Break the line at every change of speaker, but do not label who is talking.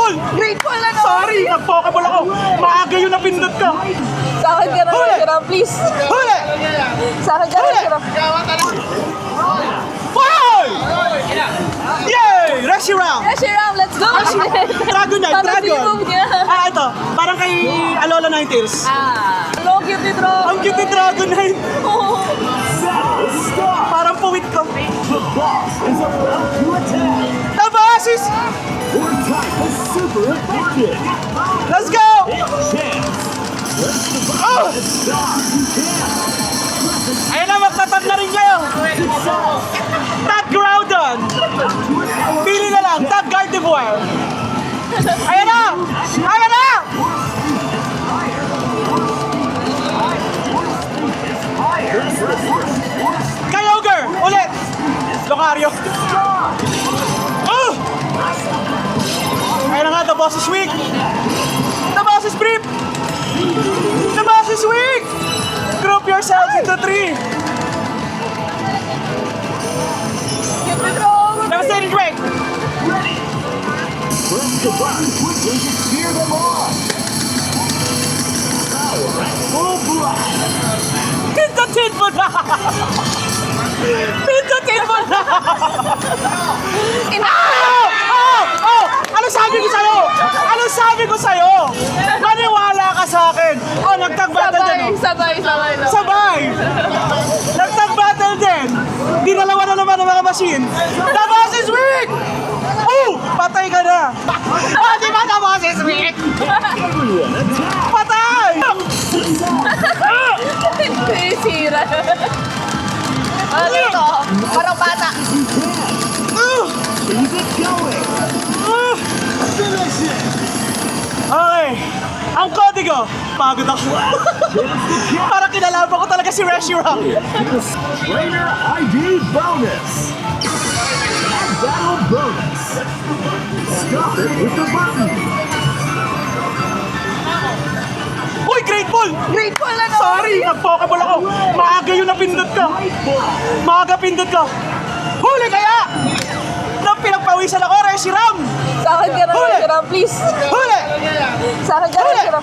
grateful!
Grateful na no?
Sorry, nag-pokeball ako. Maaga yun napindot ka.
Sa akin ka na,
Huli!
Reshiram, please.
Huli!
Sa akin ka na,
Huli!
Reshiram.
Foul! Yay! Reshiram!
Reshiram, let's go!
Dragonite,
Parang
Dragon!
sinong niya.
Ito. Parang kay Alola Ninetales.
Hello, cute ni Dragon.
Ang cute ni Dragonite. Parang puwit ko. Tabasis! Let's go! Oh! Ayun na, magtatag na rin kayo. Tag Groudon. Pili na lang, Tag Gardevoir. Ayun na! Ayun na! Kyogre! Ulit! Lucario. Oh! Ayun na nga, the boss is weak. The boss is brief. The boss is weak. Group yourselves into 3.
Cute ni Dragon.
Devastating Drake. Pindutin mo na! Pindutin mo na! Oh! Ano sabi ko sa'yo? Ano sabi ko sa'yo? Maniwala ka sa akin! Oh, nagtag-battle din! Oh.
Sabay.
Sabay! Nagtag-battle din! Dinalawa na naman ang mga machine! The boss is weak! Oh! Patay ka na! Oh, di ba the boss is weak? Patay!
Sira. Ano ito? Parang bata.
Okay. Ang kodigo. Pagod ako. Parang kinalaban ko talaga si Reshiram.
Trainer ID bonus. And battle bonus. Stop it with the button.
Uy, grateful!
Grateful na no?
Sorry, nag-pokeball ako. Maaga yun napindot ka. Maaga pindot ka. Huli kaya! Nang pinagpawisan ako, Reshiram!
Sa akin ka na,
Huli!
Reshiram, please.
Huli!
Sa akin ka na,
Huli!
Reshiram.